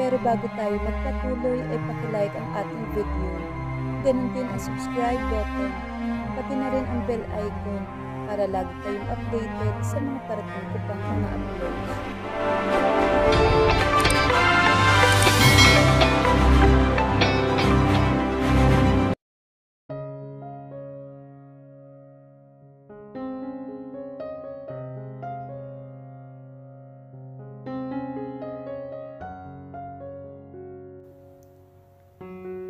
Pero bago tayo magpatuloy ay pakilike ang ating video. Ganun din ang subscribe button, pati na rin ang bell icon para lagi kayong updated sa mga parating ko pang mga uploads.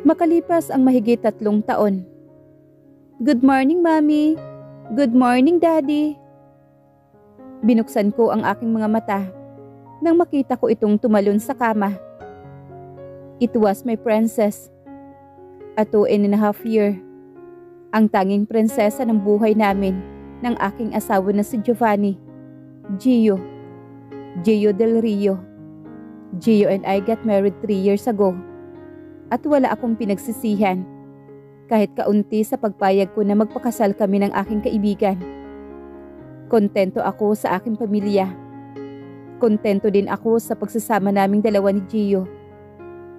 Makalipas ang mahigit 3 taon. Good morning, Mommy. Good morning, Daddy. Binuksan ko ang aking mga mata nang makita ko itong tumalon sa kama. It was my princess. A 2.5 year. Ang tanging prinsesa ng buhay namin ng aking asawa na si Giovanni. Gio. Gio Del Rio. Gio and I got married 3 years ago. At wala akong pinagsisihan, kahit kaunti sa pagpayag ko na magpakasal kami ng aking kaibigan. Kontento ako sa aking pamilya. Kontento din ako sa pagsasama naming dalawa ni Gio,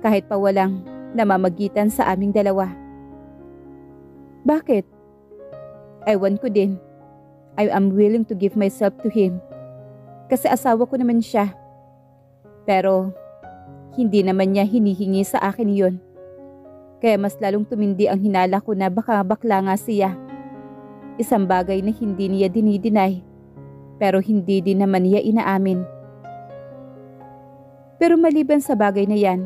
kahit pa walang namamagitan sa aming dalawa. Bakit? Ewan ko din. I am willing to give myself to him, kasi asawa ko naman siya. Pero hindi naman niya hinihingi sa akin iyon. Kaya mas lalong tumindi ang hinala ko na baka bakla nga siya. Isang bagay na hindi niya dinidinay, pero hindi din naman niya inaamin. Pero maliban sa bagay na yan,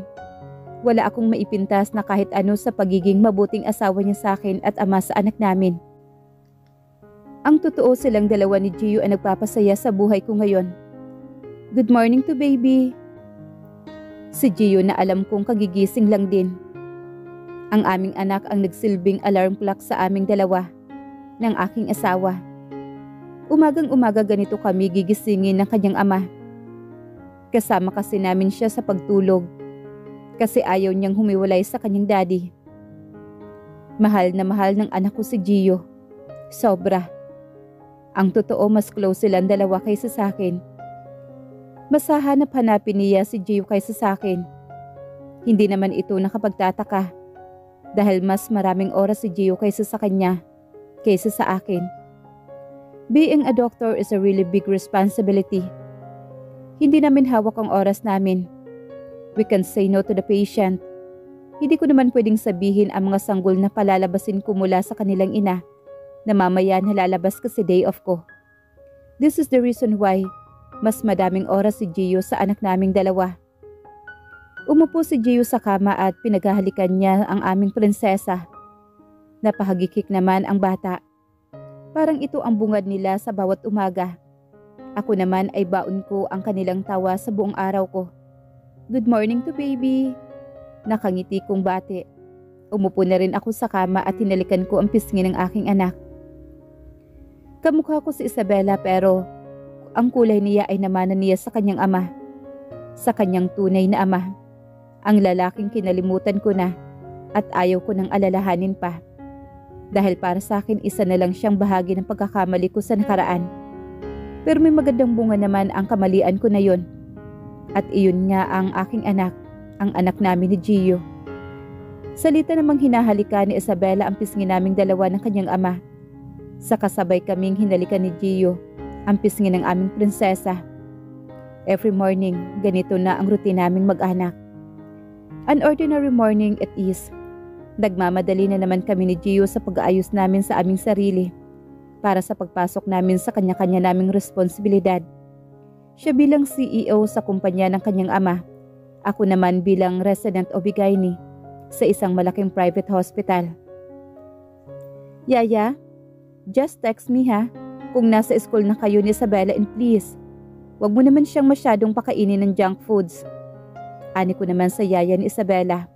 wala akong maipintas na kahit ano sa pagiging mabuting asawa niya sa akin at ama sa anak namin. Ang totoo, silang dalawa ni Gio ay nagpapasaya sa buhay ko ngayon. Good morning to baby. Si Gio na alam kong kagigising lang din. Ang aming anak ang nagsilbing alarm clock sa aming dalawa ng aking asawa. Umagang-umaga ganito kami gigisingin ng kanyang ama. Kasama kasi namin siya sa pagtulog kasi ayaw niyang humiwalay sa kanyang daddy. Mahal na mahal ng anak ko si Gio. Sobra. Ang totoo, mas close silang dalawa kaysa sa akin. Mas hahanap-hanapin niya si Gio kaysa sa akin. Hindi naman ito nakapagtataka dahil mas maraming oras si Gio kaysa sa kanya kaysa sa akin. Being a doctor is a really big responsibility. Hindi namin hawak ang oras namin. We can say no to the patient. Hindi ko naman pwedeng sabihin ang mga sanggol na palalabasin ko mula sa kanilang ina na mamaya nalalabas kasi day off ko. This is the reason why mas madaming oras si Gio sa anak naming dalawa. Umupo si Gio sa kama at pinaghahalikan niya ang aming prinsesa. Napahagikik naman ang bata. Parang ito ang bungad nila sa bawat umaga. Ako naman ay baon ko ang kanilang tawa sa buong araw ko. Good morning to baby. Nakangiti kong bati. Umupo na rin ako sa kama at hinalikan ko ang pisngi ng aking anak. Kamukha ko si Isabella, pero ang kulay niya ay namana niya sa kanyang ama, sa kanyang tunay na ama, ang lalaking kinalimutan ko na at ayaw ko nang alalahanin pa. Dahil para sa akin, isa na lang siyang bahagi ng pagkakamali ko sa nakaraan. Pero may magandang bunga naman ang kamalian ko na yon. At iyon nga ang aking anak, ang anak namin ni Gio. Salita namang hinahalika ni Isabella ang pisngi naming dalawa ng kanyang ama. Sa kasabay kaming hinalikan ni Gio ang pisngi ng aming prinsesa. Every morning, ganito na ang routine naming mag-anak. An ordinary morning it is. Nagmamadali na naman kami ni Gio sa pag-aayos namin sa aming sarili para sa pagpasok namin sa kanya-kanya naming responsibilidad. Siya bilang CEO sa kumpanya ng kanyang ama. Ako naman bilang resident Obigaini sa isang malaking private hospital. Yaya, just text me ha. Kung nasa school na kayo ni Isabella, and please, wag mo naman siyang masyadong pakainin ng junk foods. Ani ko naman sa yaya ni Isabella.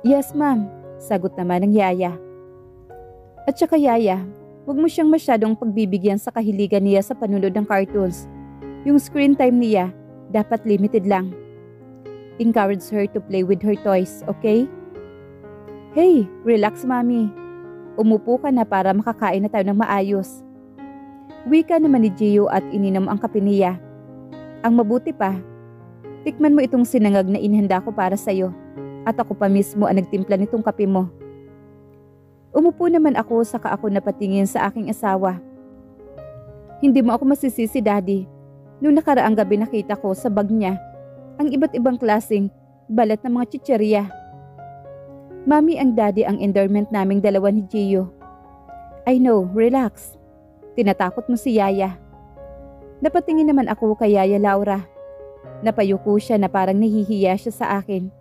Yes ma'am, sagot naman ng yaya. At saka yaya, wag mo siyang masyadong pagbibigyan sa kahiligan niya sa panunod ng cartoons. Yung screen time niya, dapat limited lang. Encourage her to play with her toys, okay? Hey, relax mami. Umupo ka na para makakain na tayo ng maayos. Wika naman ni Gio at ininom ang kape niya. Ang mabuti pa, Tikman mo itong sinangag na inihanda ko para sa'yo. At ako pa mismo ang nagtimpla nitong kape mo. Umupo naman ako saka ako napatingin sa aking asawa. Hindi mo ako masisisi, Daddy. Noong nakaraang gabi nakita ko sa bag niya ang iba't ibang klaseng balat ng mga chichirya. Mami, ang Daddy ang endowment naming dalawa ni Gio. I know, relax. Tinatakot mo si Yaya. Napatingin naman ako kay Yaya Laura. Napayuko siya na parang nahihiya siya sa akin.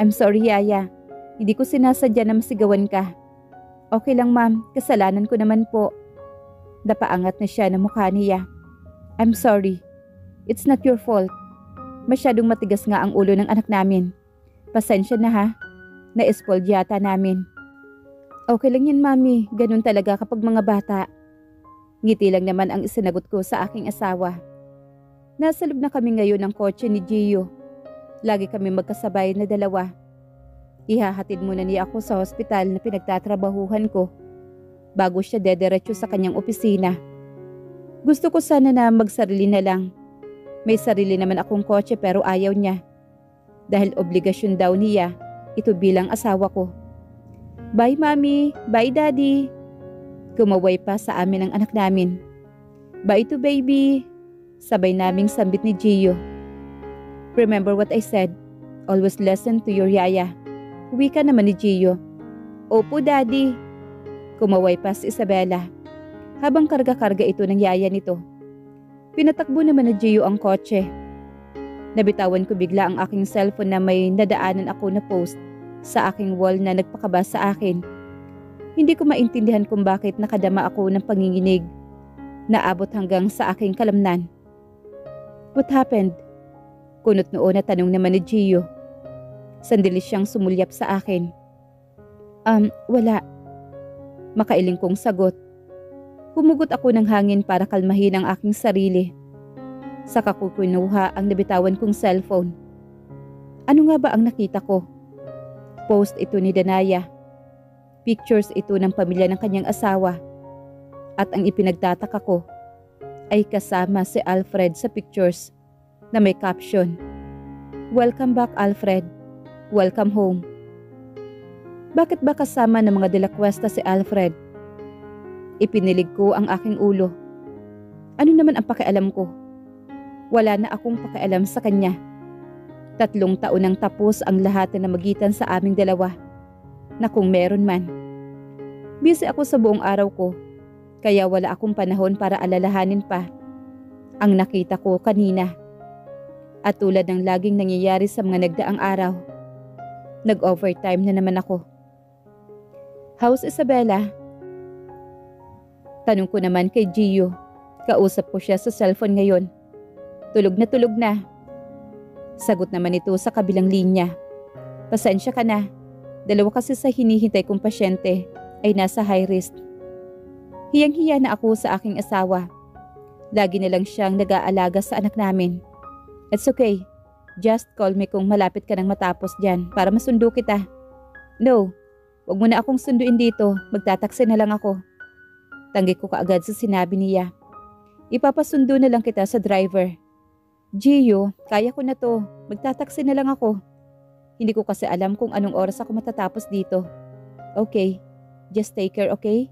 I'm sorry, Yaya. Hindi ko sinasadya na masigawan ka. Okay lang, Ma'am. Kasalanan ko naman po. Napaangat na siya ng mukha niya. I'm sorry. It's not your fault. Masyadong matigas nga ang ulo ng anak namin. Pasensya na ha. Na-spoiled yata namin. Okay lang yan, Mami. Ganun talaga kapag mga bata. Ngiti lang naman ang isinagot ko sa aking asawa. Nasa loob na kami ngayon ng kotse ni Gio. Lagi kami magkasabay na dalawa. Ihahatid muna niya ako sa hospital na pinagtatrabahuhan ko bago siya dederecho sa kanyang opisina. Gusto ko sana na magsarili na lang. May sarili naman akong kotse pero ayaw niya. Dahil obligasyon daw niya, ito bilang asawa ko. Bye, Mami. Bye, Daddy. Kumaway pa sa amin ang anak namin. Bye to baby. Sabay naming sambit ni Gio. Remember what I said. Always listen to your Yaya. Uwi ka naman ni Gio. Opo, Daddy. Kumaway pa si Isabela. Habang karga-karga ito ng yaya nito. Pinatakbo naman ni Gio ang kotse. Nabitawan ko bigla ang aking cellphone na may nadaanan ako na post sa aking wall na nagpakaba sa akin. Hindi ko maintindihan kung bakit nakadama ako ng panginginig. Naabot hanggang sa aking kalamnan. What happened? Kunot noon na tanong naman ni Gio. Sandali siyang sumulyap sa akin. Wala. Makailing kong sagot. Humugot ako ng hangin para kalmahin ang aking sarili. Saka ko kinuha ang nabitawan kong cellphone. Ano nga ba ang nakita ko? Post ito ni Danaya. Pictures ito ng pamilya ng kanyang asawa. At ang ipinagtataka ko ay kasama si Alfred sa pictures na may caption, "Welcome back, Alfred. Welcome home." Bakit ba kasama ng mga de la Cuesta si Alfred? Ipinilig ko ang aking ulo. Ano naman ang pakialam ko? Wala na akong pakialam sa kanya. 3 taon nang tapos ang lahat na namagitan sa aming dalawa. Na kung meron man. Busy ako sa buong araw ko, kaya wala akong panahon para alalahanin pa ang nakita ko kanina. At tulad ng laging nangyayari sa mga nagdaang araw, nag-overtime na naman ako. How's Isabela? Tanong ko naman kay Gio. Kausap ko siya sa cellphone ngayon. Tulog na. Sagot naman ito sa kabilang linya. Pasensya ka na. 2 kasi sa hinihintay kong pasyente ay nasa high risk. Hiyang-hiya na ako sa aking asawa. Lagi na lang siyang nag-aalaga sa anak namin. It's okay. Just call me kung malapit ka nang matapos dyan para masundo kita. No, wag mo na akong sunduin dito. Magtataksi na lang ako. Tanggi ko kaagad sa sinabi niya. Ipapasundo na lang kita sa driver. Gio, kaya ko na to. Magtataksi na lang ako. Hindi ko kasi alam kung anong oras ako matatapos dito. Okay, just take care, okay?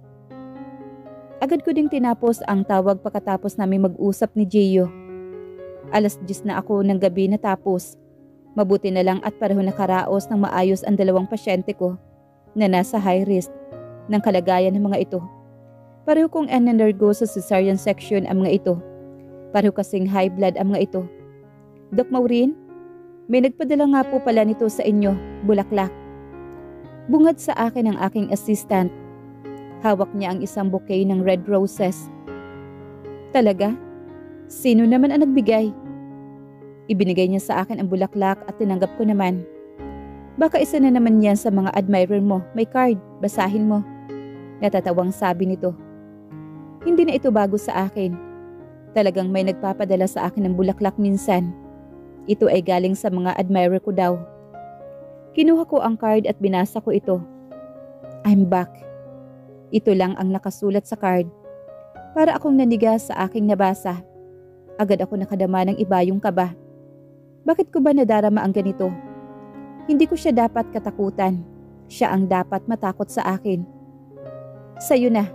Agad ko ding tinapos ang tawag pagkatapos namin mag-usap ni Gio. 10:00 na ako ng gabi natapos. Mabuti na lang at pareho nakaraos ng maayos ang 2 pasyente ko na nasa high risk ng kalagayan ng mga ito. Pareho kong undergo sa cesarean section ang mga ito. Pareho kasing high blood ang mga ito. Doc Maureen, may nagpadala nga po pala nito sa inyo, bulaklak. Bungad sa akin ang aking assistant. Hawak niya ang isang bouquet ng red roses. Talaga? Sino naman ang nagbigay? Ibinigay niya sa akin ang bulaklak at tinanggap ko naman. Baka isa na naman yan sa mga admirer mo. May card, basahin mo. Natatawang sabi nito. Hindi na ito bago sa akin. Talagang may nagpapadala sa akin ng bulaklak minsan. Ito ay galing sa mga admirer ko daw. Kinuha ko ang card at binasa ko ito. I'm back. Ito lang ang nakasulat sa card. Para akong nanigas sa aking nabasa. Agad ako nakadama ng ibayong kaba. Bakit ko ba nadarama ang ganito? Hindi ko siya dapat katakutan. Siya ang dapat matakot sa akin. Sa'yo na.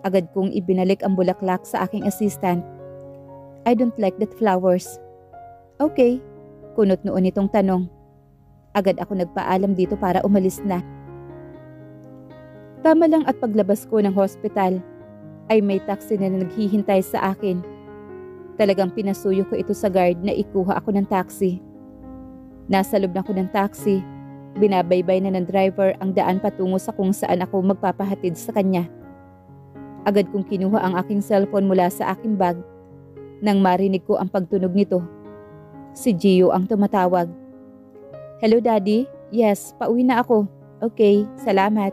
Agad kong ibinalik ang bulaklak sa aking assistant. I don't like that flowers. Okay, kunot noon itong tanong. Agad ako nagpaalam dito para umalis na. Tama lang at paglabas ko ng hospital, ay may taxi na naghihintay sa akin. Talagang pinasuyo ko ito sa guard na ikuha ako ng taxi. Nasa loob na ako ng taxi, binabaybay na ng driver ang daan patungo sa kung saan ako magpapahatid sa kanya. Agad kong kinuha ang aking cellphone mula sa aking bag nang marinig ko ang pagtunog nito. Si Gio ang tumatawag. Hello Daddy? Yes, pauwi na ako. Okay, salamat.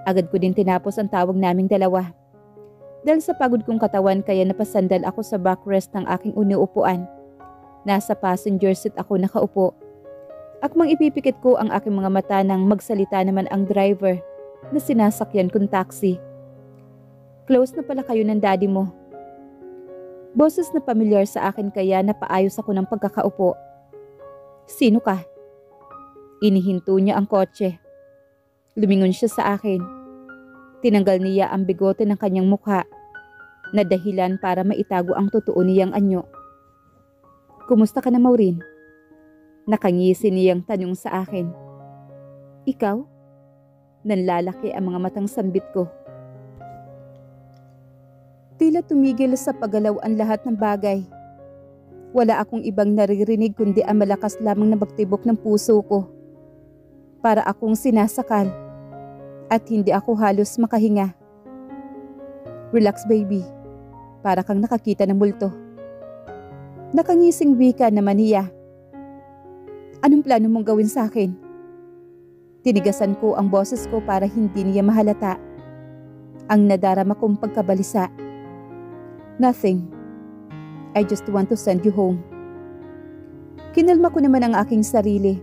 Agad ko din tinapos ang tawag naming dalawa. Dahil sa pagod kong katawan kaya napasandal ako sa backrest ng aking unuupuan. Nasa passenger seat ako nakaupo. Akmang ipipikit ko ang aking mga mata nang magsalita naman ang driver na sinasakyan kong taxi. Close na pala kayo ng daddy mo. Boses na pamilyar sa akin kaya napaayos ako ng pagkakaupo. Sino ka? Inihinto niya ang kotse. Lumingon siya sa akin. Tinanggal niya ang bigote ng kanyang mukha na dahilan para maitago ang totoo niyang anyo. Kumusta ka na, Maureen? Nakangisi niyang tanong sa akin. Ikaw? Nanlalaki ang mga matang sambit ko. Tila tumigil sa paggalaw ang lahat ng bagay. Wala akong ibang naririnig kundi ang malakas lamang na bagtibok ng puso ko. Para akong sinasakal at hindi ako halos makahinga. Relax baby, para kang nakakita ng multo. Nakangising wika naman niya. Anong plano mong gawin sa akin? Tinigasan ko ang boses ko para hindi niya mahalata ang nadarama kong pagkabalisa. Nothing. I just want to send you home. Kinalma ko naman ang aking sarili.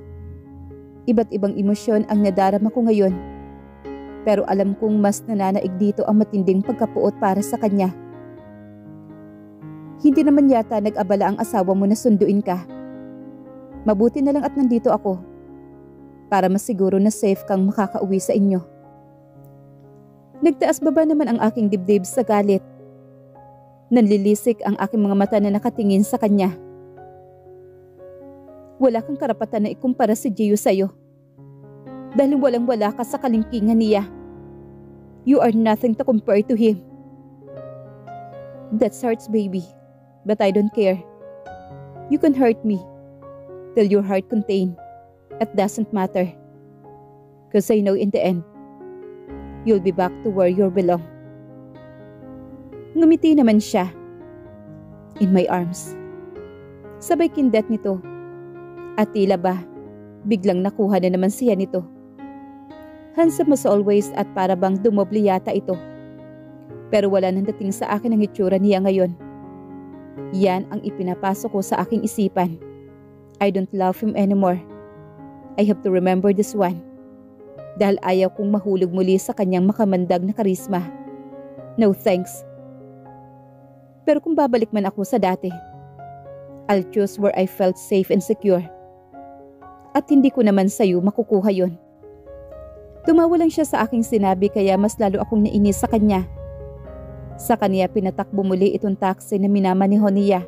Iba't ibang emosyon ang nadarama ko ngayon. Pero alam kong mas nananaig dito ang matinding pagkapuot para sa kanya. Hindi naman yata nag-abala ang asawa mo na sunduin ka. Mabuti na lang at nandito ako para masiguro na safe kang makakauwi sa inyo. Nagtaas baba naman ang aking dibdib sa galit. Nanlilisik ang aking mga mata na nakatingin sa kanya. Wala kang karapatan na ikumpara si Gio sa'yo. Dahil walang-wala ka sa kalingkingan niya. You are nothing to compare to him. That hurts, baby. But I don't care. You can hurt me till your heart contain. It doesn't matter. Because I know in the end, you'll be back to where you belong. Ngumiti naman siya. In my arms. Sabay kindat nito. At tila ba, biglang nakuha na naman siya nito. Handsome as always at para bang dumoble yata ito. Pero wala nang dating sa akin ang itsura niya ngayon. Yan ang ipinapasok ko sa aking isipan. I don't love him anymore. I have to remember this one. Dahil ayaw kong mahulog muli sa kanyang makamandag na karisma. No thanks. Pero kung babalik man ako sa dati, I'll choose where I felt safe and secure. At hindi ko naman sa'yo makukuha yon. Tumawa lang siya sa aking sinabi kaya mas lalo akong nainis sa kanya. Sa kanya pinatakbo muli itong taxi na minamaneho niya.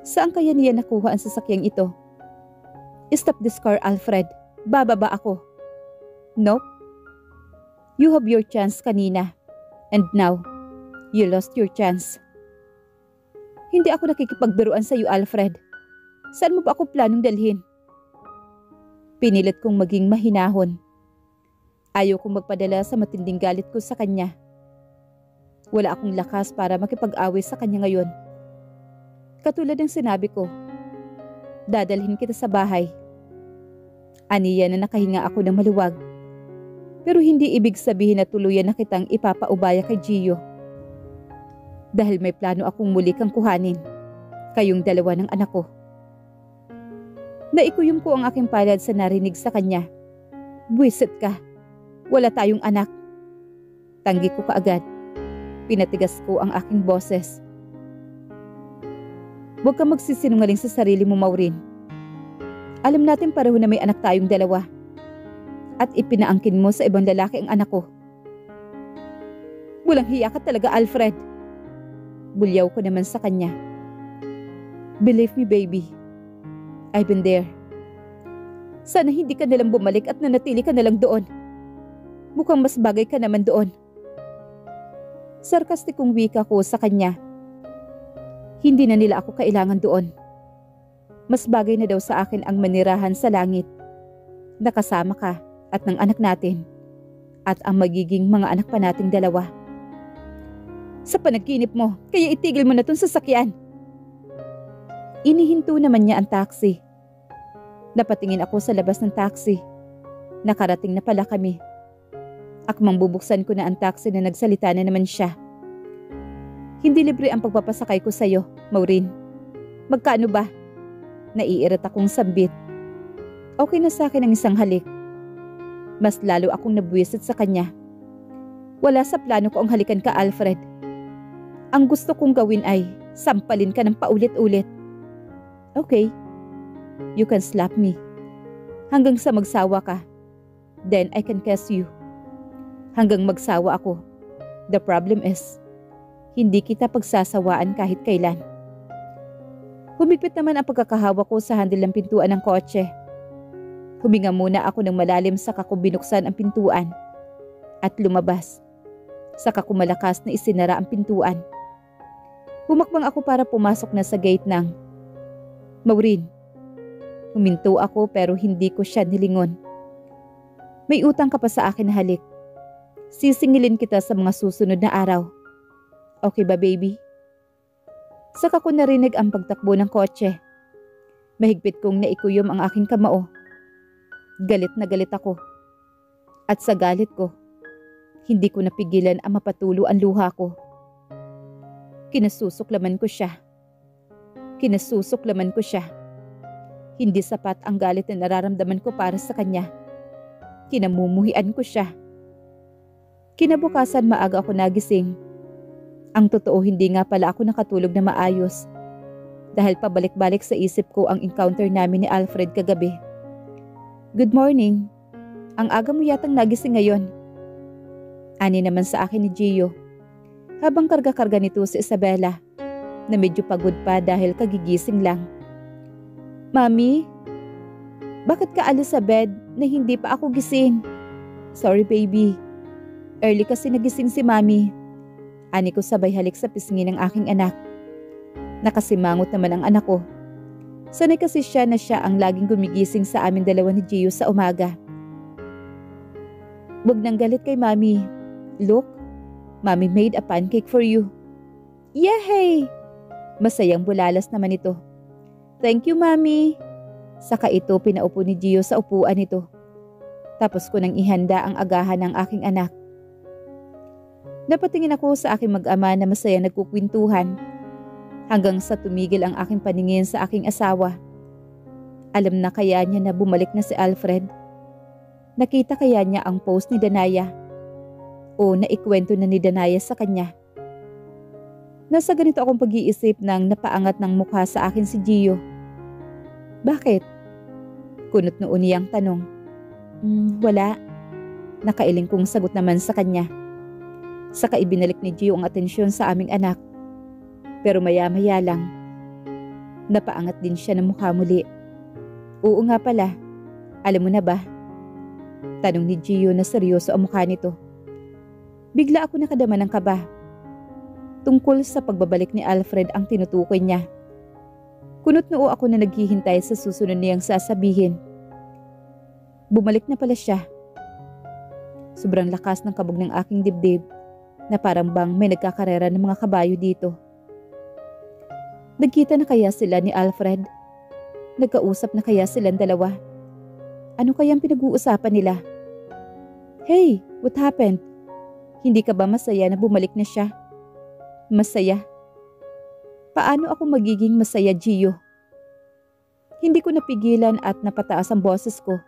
Saan kaya niya nakuha ang sasakyang ito? Stop this car, Alfred. Bababa ako. Nope. You have your chance kanina. And now, you lost your chance. Hindi ako nakikipagbiruan sa iyo, Alfred. Saan mo ba ako planong dalhin? Pinilit kong maging mahinahon. Ayaw kong magpadala sa matinding galit ko sa kanya. Wala akong lakas para makipag-away sa kanya ngayon. Katulad ng sinabi ko, dadalhin kita sa bahay. Aniya na nakahinga ako ng maluwag. Pero hindi ibig sabihin na tuluyan na kitang ipapaubaya kay Gio. Dahil may plano akong muli kang kuhanin, kayong dalawa ng anak ko. Naikuyom ko ang aking palad sa narinig sa kanya. Buwisit ka, wala tayong anak. Tanggi ko kaagad, pinatigas ko ang aking boses. Huwag kang magsisinungaling sa sarili mo, Maureen. Alam natin pareho na may anak tayong dalawa. At ipinaangkin mo sa ibang lalaki ang anak ko. Walang hiya ka talaga, Alfred. Bulyaw ko naman sa kanya. Believe me, baby. I've been there. Sana hindi ka nalang bumalik at nanatili ka nalang doon. Mukhang mas bagay ka naman doon. Sarkastikong wika ko sa kanya. Hindi na nila ako kailangan doon. Mas bagay na daw sa akin ang manirahan sa langit. Nakasama ka at ng anak natin. At ang magiging mga anak pa nating dalawa. Sa panaginip mo, kaya itigil mo na tong sasakyan. Inihinto naman niya ang taxi. Napatingin ako sa labas ng taxi. Nakarating na pala kami. Akmang bubuksan ko na ang taxi na nagsalita na naman siya. Hindi libre ang pagpapasakay ko sa'yo, Maureen. Magkano ba? Naiirat akong sambit. Okay na sa akin ang isang halik. Mas lalo akong nabwisit sa kanya. Wala sa plano ko ang halikan ka, Alfred. Ang gusto kong gawin ay sampalin ka ng paulit-ulit. Okay. You can slap me. Hanggang sa magsawa ka. Then I can kiss you. Hanggang magsawa ako. The problem is, hindi kita pagsasawaan kahit kailan. Humigpit naman ang pagkakahawa ko sa handle ng pintuan ng kotse. Huminga muna ako ng malalim saka ko binuksan ang pintuan. At lumabas. Saka ko malakas na isinara ang pintuan. Humakbang ako para pumasok na sa gate ng Maureen. Huminto ako pero hindi ko siya nilingon. May utang ka pa sa akin na halik. Sisingilin kita sa mga susunod na araw. Okay ba, baby? Saka ko narinig ang pagtakbo ng kotse. Mahigpit kong naikuyom ang aking kamao. Galit na galit ako. At sa galit ko, hindi ko napigilan ang mapatulo ang luha ko. Kinasusuklaman ko siya. Kinasusuklaman ko siya. Hindi sapat ang galit na nararamdaman ko para sa kanya. Kinamumuhian ko siya. Kinabukasan maaga ako nagising. Ang totoo hindi nga pala ako nakatulog na maayos. Dahil pabalik-balik sa isip ko ang encounter namin ni Alfred kagabi. Good morning. Ang aga mo yatang nagising ngayon. Ani naman sa akin ni Gio. Habang karga-karga nito si Isabela. Na medyo pagod pa dahil kagigising lang. Mami, bakit ka alis sa bed na hindi pa ako gising? Sorry baby. Early kasi nagising si Mami. Ani ko sabay halik sa pisngi ng aking anak. Nakasimangot naman ang anak ko. Sanay kasi siya na siya ang laging gumigising sa amin dalawa ni Gio sa umaga. Huwag nang galit kay Mami. Look, Mami made a pancake for you. Yay! Masayang bulalas naman ito. Thank you, Mami. Saka ito pinaupo ni Gio sa upuan nito. Tapos ko nang ihanda ang agahan ng aking anak. Napatingin ako sa aking mag-ama na masaya nagkukwentuhan hanggang sa tumigil ang aking paningin sa aking asawa. Alam na kaya niya na bumalik na si Alfred? Nakita kaya niya ang post ni Danaya? O naikwento na ni Danaya sa kanya? Nasa ganito akong pag-iisip nang napaangat ng mukha sa akin si Gio. Bakit? Kunot noon niyang tanong. Wala. Nakailing kong sagot naman sa kanya. Saka ibinalik ni Gio ang atensyon sa aming anak. Pero maya-maya lang, napaangat din siya ng mukha muli. Oo nga pala, alam mo na ba? Tanong ni Gio na seryoso ang mukha nito. Bigla ako nakadama ng kaba. Tungkol sa pagbabalik ni Alfred ang tinutukoy niya. Kunot noo ako na naghihintay sa susunod niyang sasabihin. Bumalik na pala siya. Sobrang lakas ng kabog ng aking dibdib na parang bang may nagkakarera ng mga kabayo dito. Nagkita na kaya sila ni Alfred? Nagkausap na kaya silang dalawa? Ano kayang pinag-uusapan nila? Hey, what happened? Hindi ka ba masaya na bumalik na siya? Masaya? Paano ako magiging masaya, Gio? Hindi ko napigilan at napataas ang boses ko.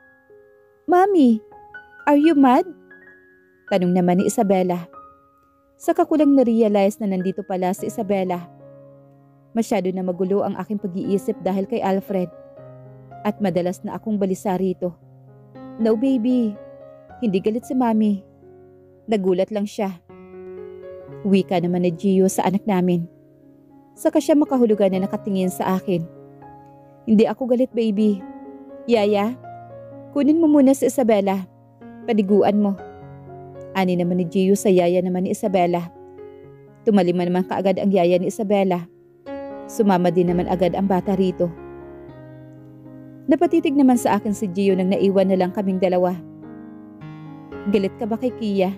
Mami, are you mad? Tanong naman ni Isabela. Saka ko lang na-realize na nandito pala si Isabela. Masyado na magulo ang aking pag-iisip dahil kay Alfred. At madalas na akong balisa rito. No baby, hindi galit si Mami. Nagulat lang siya. Wika naman ni Gio sa anak namin. Saka siya makahulugan na nakatingin sa akin. Hindi ako galit baby. Yaya, kunin mo muna si Isabela. Padiguan mo. Ani naman ni Gio sa yaya naman ni Isabela. Tumalima naman kaagad ang yaya ni Isabela. Sumama din naman agad ang bata rito. Napatitig naman sa akin si Gio nang naiwan na lang kaming dalawa. Galit ka ba kay Kia?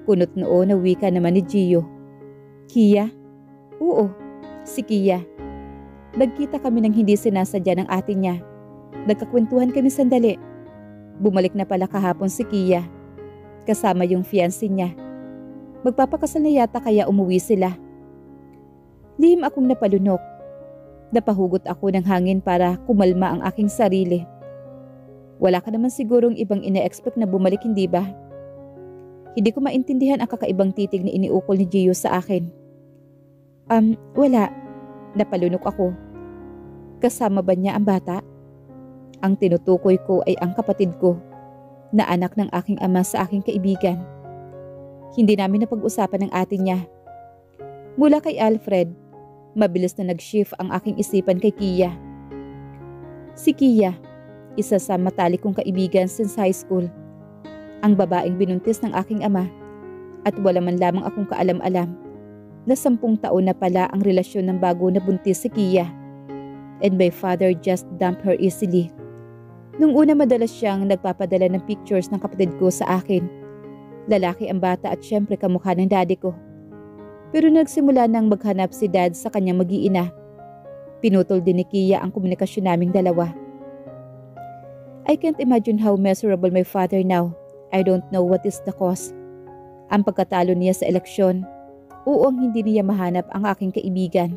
Kunot noo na wika naman ni Gio. Kia? Oo, si Kia. Nagkita kami nang hindi sinasadya ng ate niya. Nagkakwentuhan kami sandali. Bumalik na pala kahapon si Kia. Kasama yung fiancé niya. Magpapakasal na yata kaya umuwi sila. Lihim akong napalunok. Napahugot ako ng hangin para kumalma ang aking sarili. Wala ka naman sigurong ibang ine-expect na bumalik, hindi ba? Hindi ko maintindihan ang kakaibang titig na iniukol ni Gio sa akin. Wala. Napalunok ako. Kasama ba niya ang bata? Ang tinutukoy ko ay ang kapatid ko, na anak ng aking ama sa aking kaibigan. Hindi namin napag-usapan ng ate niya. Mula kay Alfred, mabilis na nag-shift ang aking isipan kay Kia. Si Kia, isa sa matalik kong kaibigan since high school. Ang babaeng binuntis ng aking ama at wala man lamang akong kaalam-alam na 10 taon na pala ang relasyon ng bago na buntis si Kia. And my father just dumped her easily. Nung una madalas siyang nagpapadala ng pictures ng kapatid ko sa akin. Lalaki ang bata at syempre kamukha ng daddy ko. Pero nagsimula nang maghanap si dad sa kanyang mag-iina. Pinutol din ni Kia ang komunikasyon naming dalawa. I can't imagine how miserable my father now. I don't know what is the cause. Ang pagkatalo niya sa eleksyon, oo ang hindi niya mahanap ang aking kaibigan.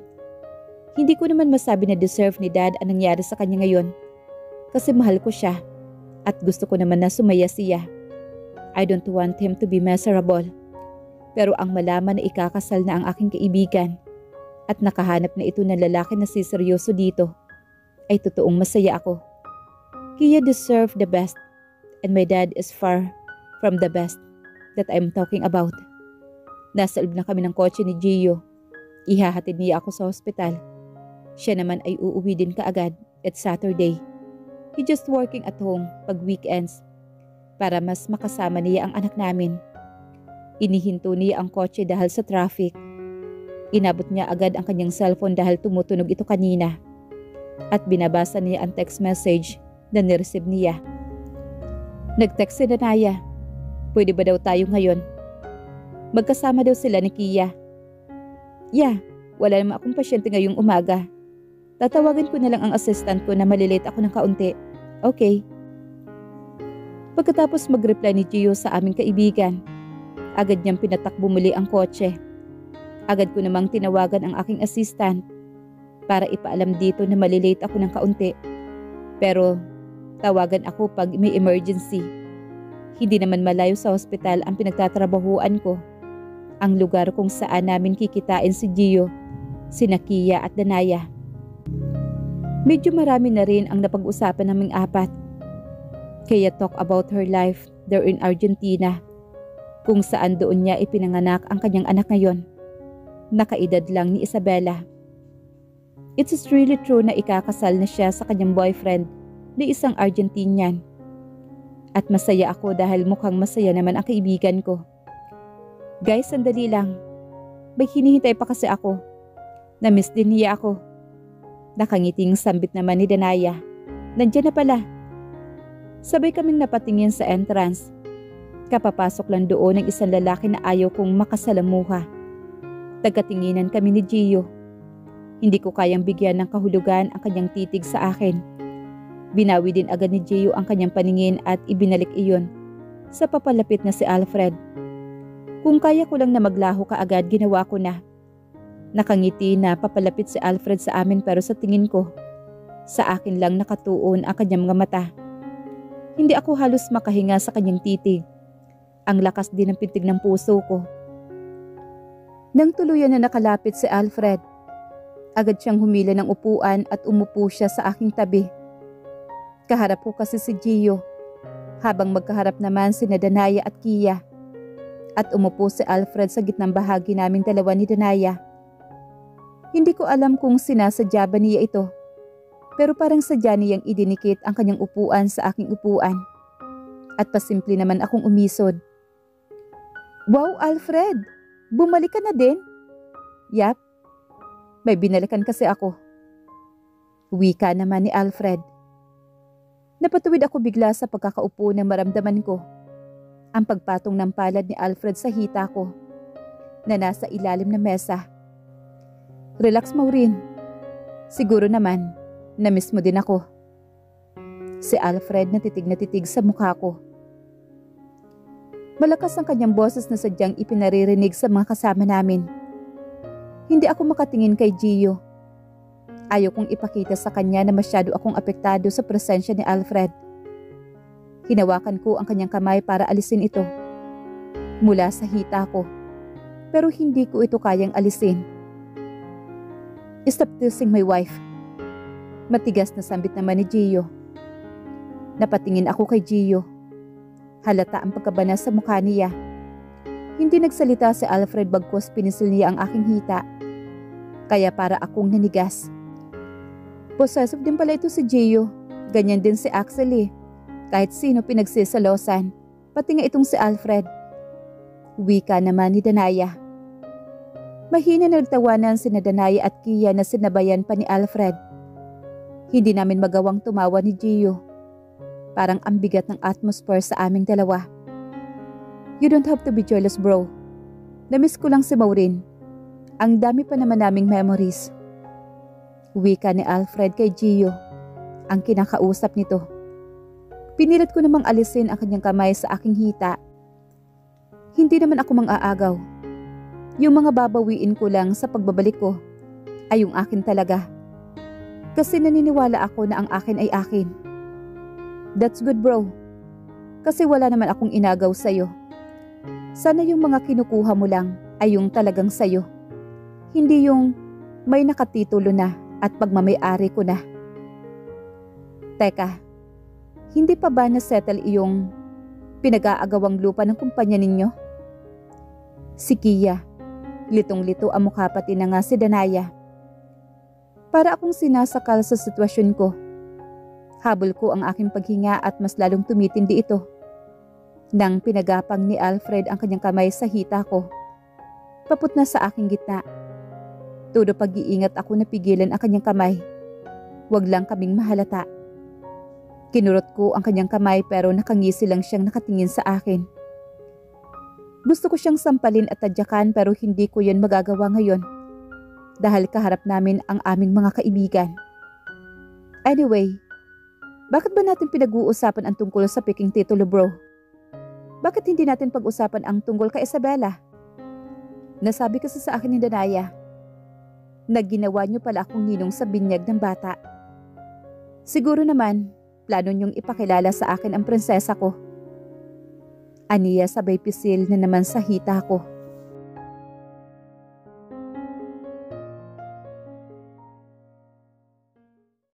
Hindi ko naman masabi na deserve ni dad ang nangyari sa kanya ngayon. Kasi mahal ko siya at gusto ko naman na sumaya siya. I don't want him to be miserable. Pero ang malaman na ikakasal na ang aking kaibigan at nakahanap na ito ng lalaki na siseryoso dito, ay totoong masaya ako. Kia deserve the best and my dad is far from the best that I'm talking about. Nasa loob na kami ng kotse ni Gio. Ihahatid niya ako sa ospital. Siya naman ay uuwi din kaagad at Saturday. He just working at home pag weekends para mas makasama niya ang anak namin. Inihinto niya ang kotse dahil sa traffic. Inabot niya agad ang kanyang cellphone dahil tumutunog ito kanina. At binabasa niya ang text message na nireceive niya. Nag-text si Danaya. Pwede ba daw tayo ngayon? Magkasama daw sila ni Kia. Yeah, wala naman akong pasyente ngayong umaga. Tatawagan ko na lang ang assistant ko na malilate ako ng kaunti. Okay. Pagkatapos mag-reply ni Gio sa aming kaibigan, agad niyang pinatakbo muli ang kotse. Agad ko namang tinawagan ang aking assistant para ipaalam dito na malilate ako ng kaunti. Pero tawagan ako pag may emergency. Hindi naman malayo sa hospital ang pinagtatrabahuan ko. Ang lugar kung saan namin kikitain si Gio, sina Kia at Danaya. Medyo marami na rin ang napag-usapan naming apat. Kaya talk about her life there in Argentina, kung saan doon niya ipinanganak ang kanyang anak ngayon. Nakaedad lang ni Isabela. It's really true na ikakasal na siya sa kanyang boyfriend na isang Argentinian. At masaya ako dahil mukhang masaya naman ang kaibigan ko. Guys, sandali lang. May hinihintay pa kasi ako. Na-miss din niya ako. Nakangiting sambit naman ni Danaya. Nandiyan na pala. Sabay kaming napatingin sa entrance. Kapapasok lang doon ng isang lalaki na ayaw kong makasalamuha. Tagkatinginan kami ni Gio. Hindi ko kayang bigyan ng kahulugan ang kanyang titig sa akin. Binawi din agad ni Gio ang kanyang paningin at ibinalik iyon sa papalapit na si Alfred. Kung kaya ko lang na maglaho kaagad, ginawa ko na. Nakangiti na papalapit si Alfred sa amin pero sa tingin ko, sa akin lang nakatuon ang kanyang mga mata. Hindi ako halos makahinga sa kanyang titig. Ang lakas din ng pintig ng puso ko. Nang tuluyan na nakalapit si Alfred, Agad siyang humila ng upuan at umupo siya sa aking tabi. Kaharap ko kasi si Gio, habang magkaharap naman sina Danaya at Kia. At umupo si Alfred sa gitnang bahagi naming dalawa ni Danaya. Hindi ko alam kung sinasadya ba niya ito, pero parang sadya niyang idinikit ang kanyang upuan sa aking upuan. At pasimple naman akong umisod. "Wow, Alfred! Bumalik ka na din?" "Yap, may binalikan kasi ako." Wika naman ni Alfred. Napatuwid ako bigla sa pagkakaupo nang maramdaman ko ang pagpatong ng palad ni Alfred sa hita ko na nasa ilalim ng mesa. "Relax, Maureen. Siguro naman, na-miss mo din ako." Si Alfred na titig sa mukha ko. Malakas ang kanyang boses na sadyang ipinaririnig sa mga kasama namin. Hindi ako makatingin kay Gio. Ayaw kong ipakita sa kanya na masyado akong apektado sa presensya ni Alfred. Hinawakan ko ang kanyang kamay para alisin ito mula sa hita ko, pero hindi ko ito kayang alisin. "Stop teasing my wife." Matigas na sambit naman ni Gio. Napatingin ako kay Gio. Halata ang pagkabana sa mukha niya. Hindi nagsalita si Alfred bagkus pinisil niya ang aking hita. Kaya para akong nanigas. Possessive din pala ito si Gio. Ganyan din si Axel eh. Kahit sino pinagsisalosan. Pati nga itong si Alfred. Wika naman ni Danaya. Mahina na nagtawanan sina Danaya at Kia na sinabayan pa ni Alfred. Hindi namin magawang tumawa ni Gio. Parang ang bigat ng atmosphere sa aming dalawa. "You don't have to be jealous, bro. Namiss ko lang si Maureen. Ang dami pa naman naming memories." Wika ni Alfred kay Gio, ang kinakausap nito. Pinilit ko namang alisin ang kanyang kamay sa aking hita. Hindi naman ako mang-aagaw. Yung mga babawiin ko lang sa pagbabalik ko ay yung akin talaga. Kasi naniniwala ako na ang akin ay akin. That's good, bro. Kasi wala naman akong inagaw sa'yo. Sana yung mga kinukuha mo lang ay yung talagang sa'yo. Hindi yung may nakatitulo na at pagmamay-ari ko na. Teka, hindi pa ba na-settle iyong pinag-aagawang lupa ng kumpanya ninyo? Si Kia, litong-lito ang mukha pati na nga si Danaya. Para akong sinasakal sa sitwasyon ko. Habol ko ang aking paghinga at mas lalong tumitindi ito. Nang pinagapang ni Alfred ang kanyang kamay sa hita ko, paput na sa aking gitna. Todo pag-iingat ako na pigilan ang kanyang kamay. Huwag lang kaming mahalata. Kinurot ko ang kanyang kamay pero nakangisi lang siyang nakatingin sa akin. Gusto ko siyang sampalin at tadyakan pero hindi ko yun magagawa ngayon. Dahil kaharap namin ang aming mga kaibigan. Anyway, bakit ba natin pinag-uusapan ang tungkol sa piking titulo, bro? Bakit hindi natin pag-usapan ang tungkol kay Isabela? Nasabi kasi sa akin ni Danaya na ginawa niyo pala akong ninong sa binyag ng bata. Siguro naman, plano niyong ipakilala sa akin ang prinsesa ko. Aniya sabay pisil na naman sa hita ko.